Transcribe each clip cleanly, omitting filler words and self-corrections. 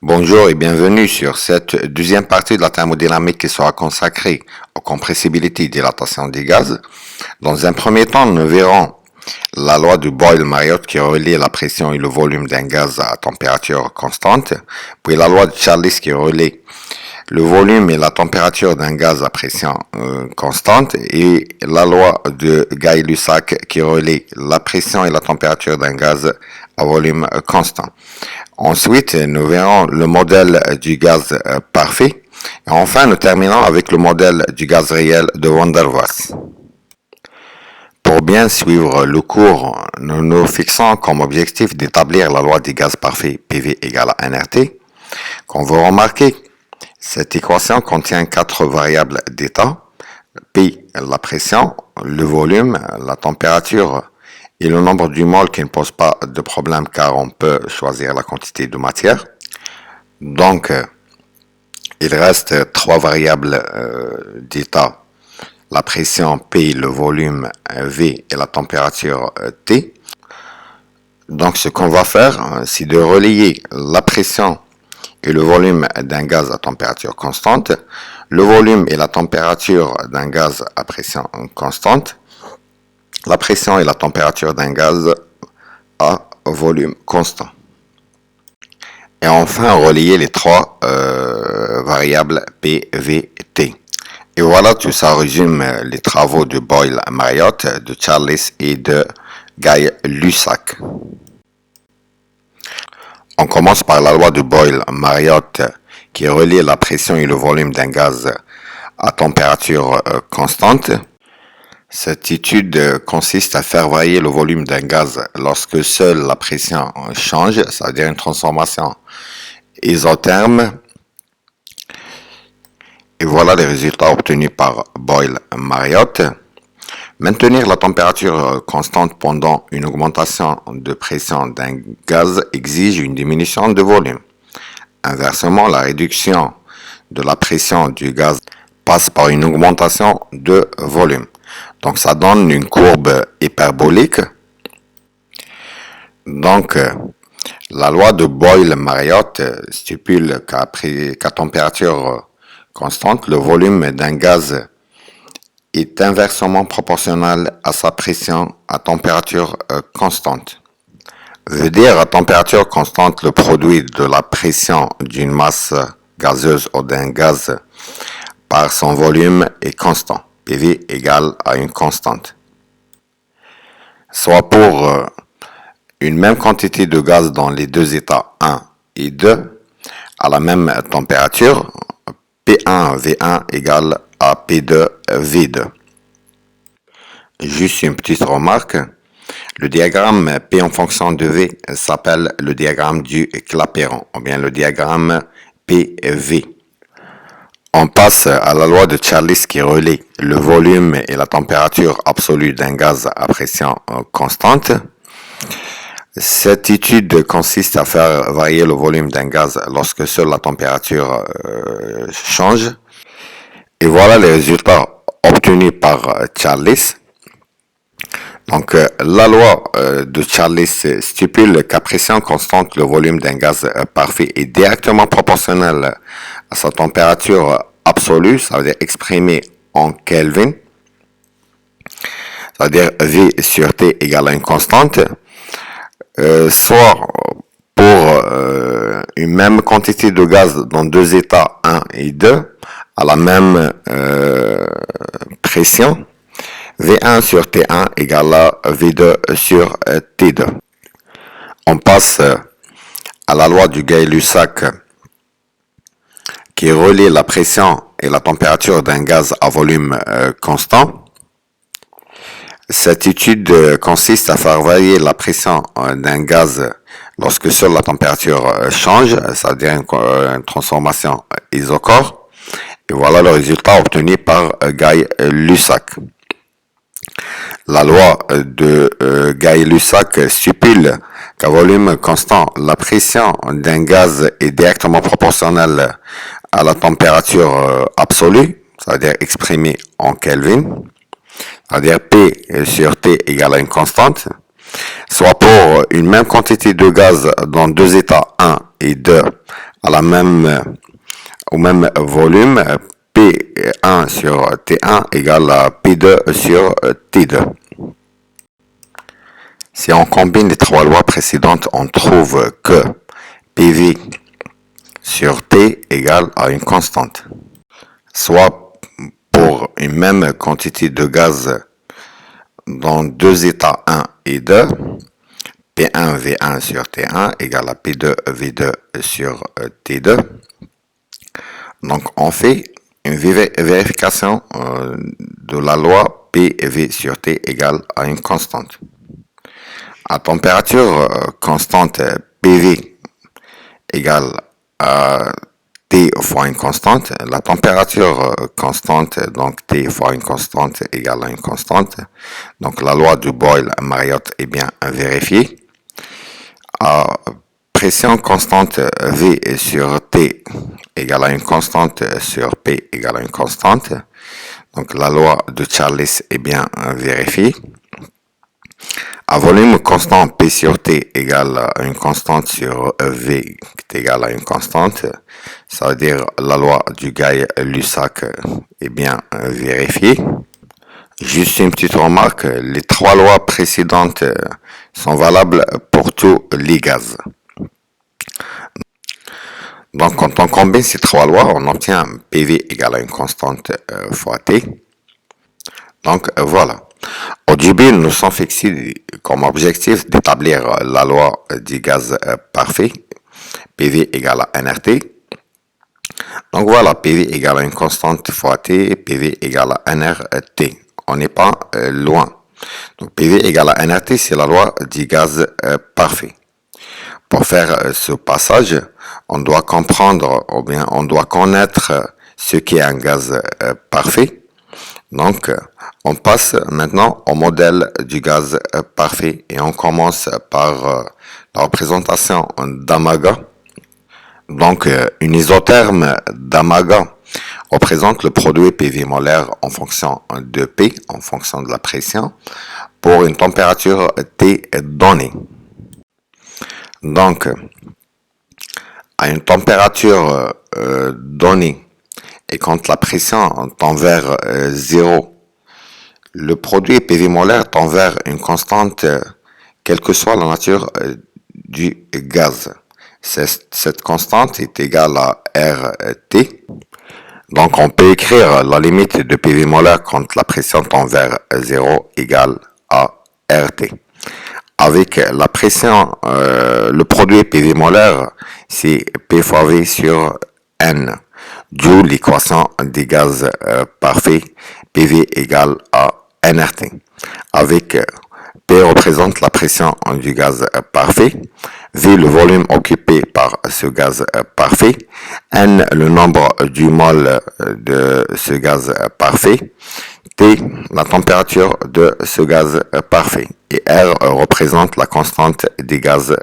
Bonjour et bienvenue sur cette deuxième partie de la thermodynamique qui sera consacrée aux compressibilité et dilatation des gaz. Dans un premier temps, nous verrons la loi de Boyle-Mariotte qui relie la pression et le volume d'un gaz à température constante, puis la loi de Charlis qui relie le volume et la température d'un gaz à pression constante, et la loi de Gay-Lussac qui relie la pression et la température d'un gaz à volume constant. Ensuite, nous verrons le modèle du gaz parfait. Et enfin, nous terminons avec le modèle du gaz réel de Van der Waals. Pour bien suivre le cours, nous nous fixons comme objectif d'établir la loi des gaz parfaits PV égale à nRT. Comme vous remarquez, cette équation contient 4 variables d'état. P, la pression, le volume, la température et le nombre du mol qui ne pose pas de problème car on peut choisir la quantité de matière. Donc, il reste 3 variables d'état. La pression P, le volume V et la température T. Donc, ce qu'on va faire, c'est de relier la pression et le volume d'un gaz à température constante, le volume et la température d'un gaz à pression constante, la pression et la température d'un gaz à volume constant. Et enfin, relier les 3 variables P, V et T. Et voilà, tout ça résume les travaux de Boyle-Mariotte, de Charlis et de Gay-Lussac. On commence par la loi de Boyle-Mariotte qui relie la pression et le volume d'un gaz à température constante. Cette étude consiste à faire varier le volume d'un gaz lorsque seule la pression change, c'est-à-dire une transformation isotherme. Et voilà les résultats obtenus par Boyle-Mariotte. Maintenir la température constante pendant une augmentation de pression d'un gaz exige une diminution de volume. Inversement, la réduction de la pression du gaz passe par une augmentation de volume. Donc, ça donne une courbe hyperbolique. Donc, la loi de Boyle-Mariotte stipule qu'à température constante, le volume d'un gaz est inversement proportionnel à sa pression à température constante. Veut dire à température constante, le produit de la pression d'une masse gazeuse ou d'un gaz par son volume est constant. PV égale à une constante. Soit pour une même quantité de gaz dans les deux états 1 et 2 à la même température, P1 V1 égale à P2 V2. Juste une petite remarque, le diagramme P en fonction de V s'appelle le diagramme du Clapeyron, ou bien le diagramme PV. On passe à la loi de Charlis qui relie le volume et la température absolue d'un gaz à pression constante. Cette étude consiste à faire varier le volume d'un gaz lorsque seule la température change. Et voilà les résultats obtenus par Charlis. Donc, la loi de Charlis stipule qu'à pression constante, le volume d'un gaz parfait est directement proportionnel à sa température absolue, ça veut dire exprimée en Kelvin, c'est-à-dire V sur T égale à une constante, soit pour une même quantité de gaz dans deux états 1 et 2 à la même pression, V1 sur T1 égale à V2 sur T2. On passe à la loi du Gay-Lussac qui relie la pression et la température d'un gaz à volume constant. Cette étude consiste à faire varier la pression d'un gaz lorsque seule la température change, c'est-à-dire une transformation isochore. Et voilà le résultat obtenu par Gay-Lussac. La loi de Gay-Lussac stipule qu'à volume constant, la pression d'un gaz est directement proportionnelle à la température absolue, c'est-à-dire exprimée en Kelvin, c'est-à-dire P sur T égale à une constante, soit pour une même quantité de gaz dans deux états 1 et 2 à au même volume, P1 sur T1 égale à P2 sur T2. Si on combine les trois lois précédentes, on trouve que PV sur T égale à une constante. Soit pour une même quantité de gaz dans deux états 1 et 2, P1 V1 sur T1 égale à P2 V2 sur T2. Donc on fait une vérification de la loi PV sur T égale à une constante. À température constante PV égale à T fois une constante, la température constante, donc T fois une constante égale à une constante. Donc la loi du Boyle-Mariotte est bien vérifiée. À pression constante V sur T égale à une constante sur P égale à une constante. Donc la loi de Charles est bien vérifiée. À volume constant P sur T égale à une constante sur V qui est égale à une constante, ça veut dire la loi du Guy-Lussac est bien vérifiée. Juste une petite remarque, les trois lois précédentes sont valables pour tous les gaz. Donc quand on combine ces trois lois, on obtient PV égale à une constante fois T. Donc voilà. Au début, nous sommes fixés comme objectif d'établir la loi du gaz parfait, PV égale à nRT. Donc voilà, PV égale à une constante fois T, PV égale à nRT. On n'est pas loin. Donc PV égale à nRT, c'est la loi du gaz parfait. Pour faire ce passage, on doit comprendre, ou bien on doit connaître ce qu'est un gaz parfait. Donc, on passe maintenant au modèle du gaz parfait et on commence par la représentation d'Amaga. Donc, une isotherme d'Amaga représente le produit PV molaire en fonction de P, en fonction de la pression, pour une température T donnée. Donc, à une température donnée, et quand la pression tend vers 0, le produit PV molaire tend vers une constante, quelle que soit la nature du gaz. Cette constante est égale à RT. Donc on peut écrire la limite de PV molaire quand la pression tend vers 0 égale à RT. Avec la pression, le produit PV molaire, c'est P fois V sur N. D'où l'équation des gaz parfaits, PV égale à nRT. Avec P représente la pression du gaz parfait, V le volume occupé par ce gaz parfait, N le nombre du mol de ce gaz parfait, T la température de ce gaz parfait et R représente la constante des gaz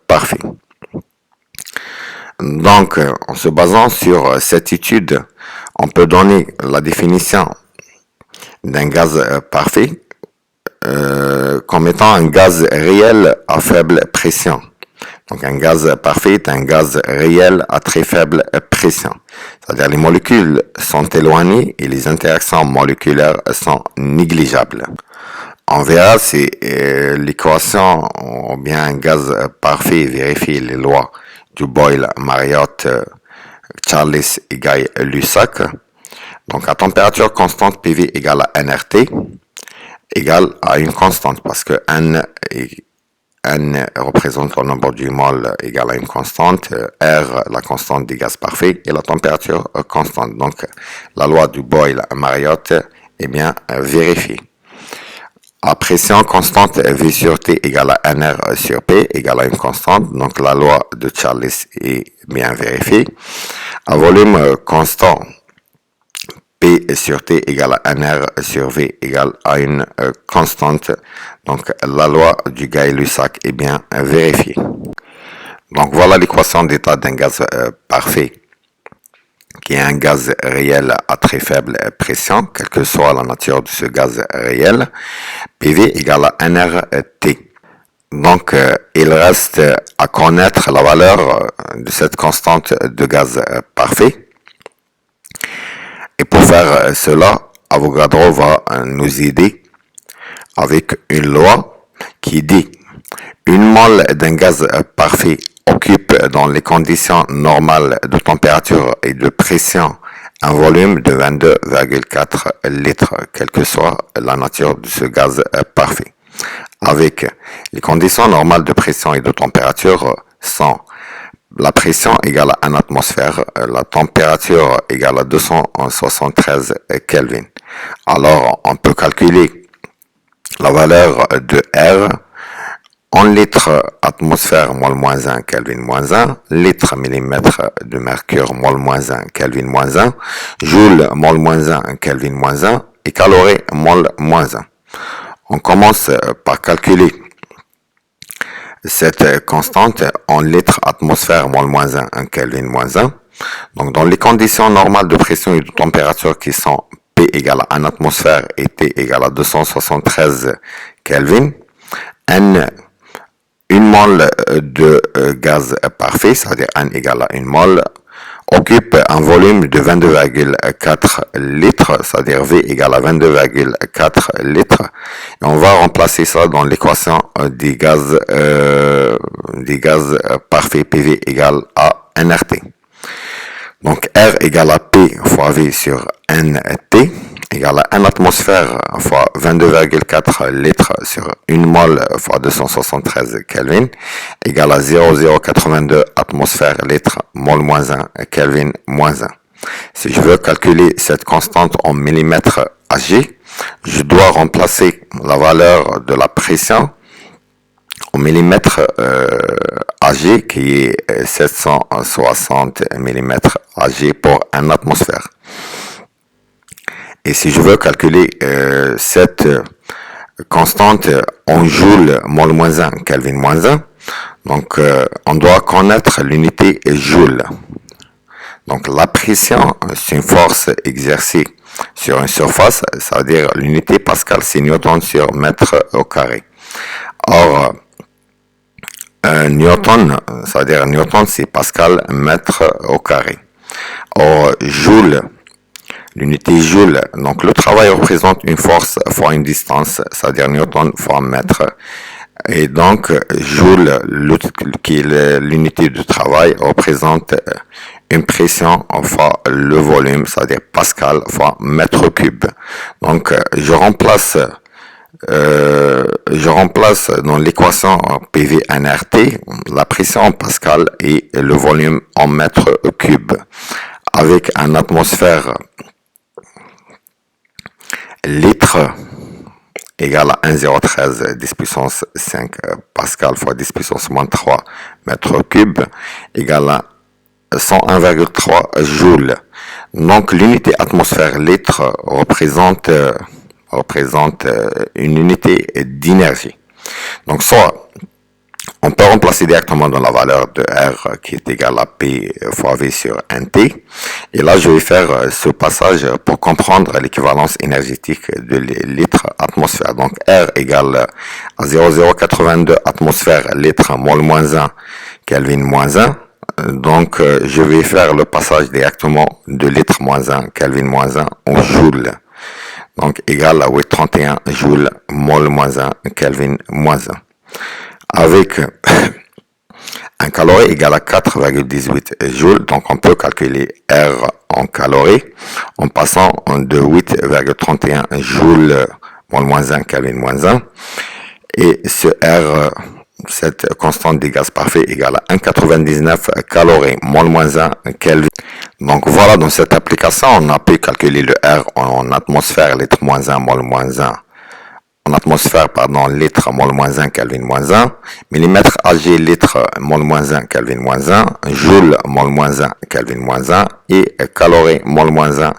parfaits. Donc, en se basant sur cette étude, on peut donner la définition d'un gaz parfait comme étant un gaz réel à faible pression. Donc, un gaz parfait est un gaz réel à très faible pression. C'est-à-dire les molécules sont éloignées et les interactions moléculaires sont négligeables. On verra si l'équation ou bien un gaz parfait vérifie les lois du Boyle-Mariotte, Charles et Guy-Lussac. Donc, à température constante, PV égale à nRT égale à une constante parce que N représente le nombre du mol égal à une constante, R la constante des gaz parfaits et la température constante. Donc, la loi du Boyle-Mariotte est bien vérifiée. À pression constante, V sur T égale à NR sur P égale à une constante. Donc, la loi de Charles est bien vérifiée. À volume constant, P sur T égale à NR sur V égale à une constante. Donc, la loi du Guy-Lussac est bien vérifiée. Donc, voilà l'équation d'état d'un gaz parfait, qui est un gaz réel à très faible pression, quelle que soit la nature de ce gaz réel. PV égale à nRT. Donc, il reste à connaître la valeur de cette constante de gaz parfait. Et pour faire cela, Avogadro va nous aider avec une loi qui dit une mole d'un gaz parfait occupe dans les conditions normales de température et de pression un volume de 22,4 litres, quelle que soit la nature de ce gaz parfait. Avec les conditions normales de pression et de température sont la pression égale à 1 atmosphère, la température égale à 273 Kelvin. Alors, on peut calculer la valeur de R en litres atmosphère mol moins 1 Kelvin moins 1, litre millimètre de mercure mol moins 1 Kelvin moins 1, joule mol moins 1 Kelvin moins 1 et calories mol moins 1. On commence par calculer cette constante en litres atmosphère mol moins 1 Kelvin moins 1. Donc dans les conditions normales de pression et de température qui sont P égale à 1 atmosphère et T égale à 273 Kelvin, une mole de gaz parfait, c'est-à-dire N égale à une mole, occupe un volume de 22,4 litres, c'est-à-dire V égale à 22,4 litres. Et on va remplacer ça dans l'équation des gaz parfaits PV égale à nRT. Donc R égale à P fois V sur NT égale à 1 atmosphère fois 22,4 litres sur 1 mole fois 273 Kelvin égale à 0,082 atmosphère litres mol moins 1 Kelvin moins 1. Si je veux calculer cette constante en millimètres Hg, je dois remplacer la valeur de la pression en millimètres Hg qui est 760 mm Hg pour 1 atmosphère. Et si je veux calculer cette constante en joule mol moins 1 Kelvin moins 1, donc on doit connaître l'unité joule. Donc la pression, c'est une force exercée sur une surface, c'est-à-dire l'unité Pascal, c'est Newton sur mètre au carré. Or, Newton, c'est-à-dire Newton, c'est Pascal mètre au carré. Or, joule, l'unité joule, donc le travail représente une force fois une distance, c'est-à-dire Newton fois mètre. Et donc, joule, qui est l'unité de travail, représente une pression fois le volume, c'est-à-dire Pascal fois mètre cube. Donc, je remplace dans l'équation PV nRT la pression en Pascal et le volume en mètre cube. Avec un atmosphère litre égale à 1,013 10 puissance 5 Pascal fois 10 puissance moins 3 mètres cubes égale à 101,3 joules. Donc l'unité atmosphère litre représente une unité d'énergie. Donc soit on peut remplacer directement dans la valeur de R qui est égale à P fois V sur NT. Et là, je vais faire ce passage pour comprendre l'équivalence énergétique de litre atmosphère. Donc R égale à 0,082 atmosphère litre mol moins 1 Kelvin moins 1. Donc je vais faire le passage directement de litre moins 1 Kelvin moins 1 en joule. Donc égal à 831 joules mol moins 1 Kelvin moins 1. Avec un calorie égal à 4,18 joules, donc on peut calculer R en calories en passant de 8,31 joules mol moins 1 Kelvin moins 1. Et ce R, cette constante des gaz parfaits égale à 1,99 calories mol moins 1 Kelvin. Donc voilà, dans cette application, on a pu calculer le R en atmosphère litre moins 1 mol moins 1. En atmosphère, litre mol moins 1 Kelvin moins 1, millimètre Hg litre mol moins 1 Kelvin moins 1, joule mol moins 1 Kelvin moins 1 et calories mol moins 1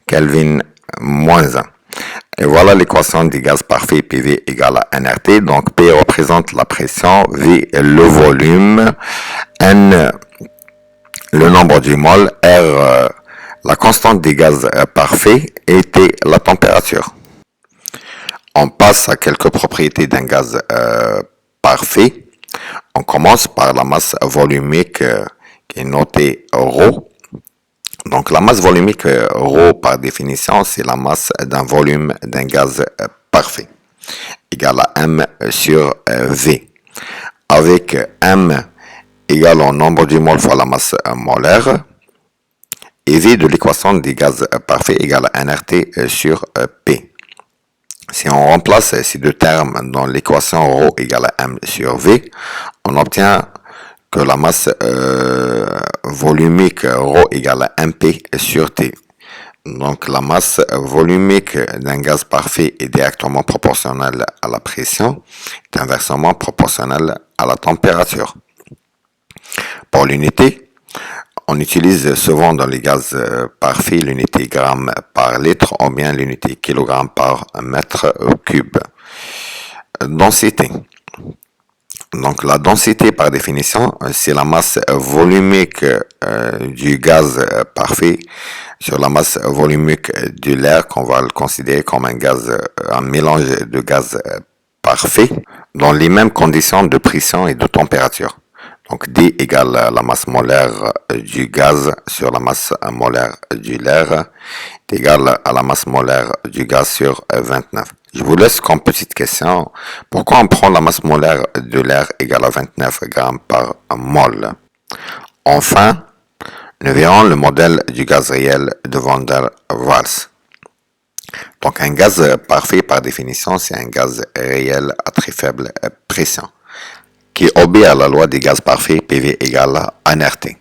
Kelvin moins 1. Et voilà l'équation des gaz parfaits PV égale à nRT. Donc P représente la pression, V le volume, N le nombre du mol, R la constante des gaz parfaits et T la température. On passe à quelques propriétés d'un gaz parfait, on commence par la masse volumique qui est notée ρ. Donc la masse volumique ρ par définition, c'est la masse d'un volume d'un gaz parfait, égale à m sur V, avec m égale au nombre du mol fois la masse molaire, et V de l'équation des gaz parfaits égale à nRT sur P. Si on remplace ces deux termes dans l'équation ρ égale à m sur V, on obtient que la masse volumique ρ égale à mp sur T. Donc la masse volumique d'un gaz parfait est directement proportionnelle à la pression, est inversement proportionnelle à la température. Pour l'unité, on utilise souvent dans les gaz parfaits l'unité gramme par litre ou bien l'unité kilogramme par mètre cube. Densité. Donc la densité par définition, c'est la masse volumique du gaz parfait sur la masse volumique de l'air, qu'on va le considérer comme un mélange de gaz parfait dans les mêmes conditions de pression et de température. Donc D égale la masse molaire du gaz sur la masse molaire de l'air est égale à la masse molaire du gaz sur 29. Je vous laisse comme petite question, pourquoi on prend la masse molaire de l'air égale à 29 grammes par mol? Enfin, nous verrons le modèle du gaz réel de Van der Waals. Donc un gaz parfait par définition, c'est un gaz réel à très faible pression, qui obéit à la loi des gaz parfaits PV égale à nRT.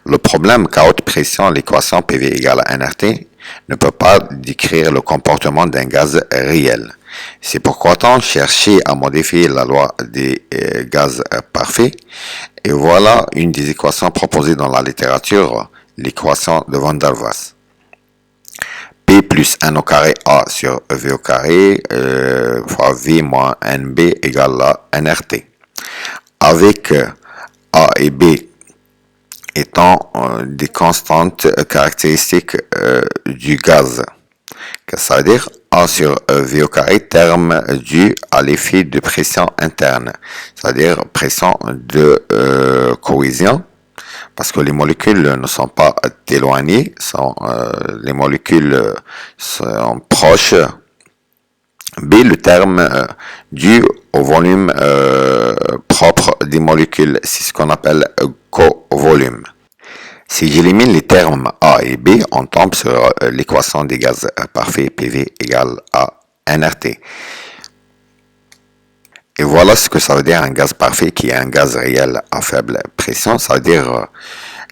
Le problème qu'à haute pression, l'équation PV égale à nRT ne peut pas décrire le comportement d'un gaz réel. C'est pourquoi on cherchait à modifier la loi des gaz parfaits. Et voilà une des équations proposées dans la littérature, l'équation de Van der Waals. P plus n au carré A sur V au carré fois V moins NB égale à nRT. Avec A et B étant des constantes caractéristiques du gaz. Ça veut dire A sur V au carré, terme dû à l'effet de pression interne, c'est-à-dire pression de cohésion, parce que les molécules ne sont pas éloignées, les molécules sont proches. B, le terme dû au volume propre des molécules, c'est ce qu'on appelle covolume. Si j'élimine les termes A et B, on tombe sur l'équation des gaz parfaits PV égale à nRT. Et voilà ce que ça veut dire un gaz parfait qui est un gaz réel à faible pression. Ça veut dire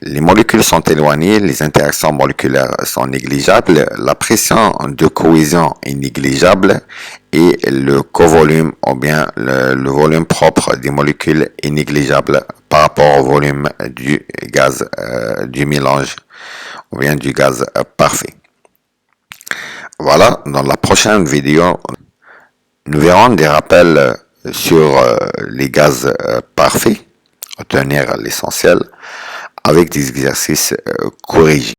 les molécules sont éloignées, les interactions moléculaires sont négligeables, la pression de cohésion est négligeable et le covolume ou bien le volume propre des molécules est négligeable par rapport au volume du gaz, du mélange ou bien du gaz parfait. Voilà, dans la prochaine vidéo, nous verrons des rappels sur les gaz parfaits, obtenir l'essentiel avec des exercices corrigés.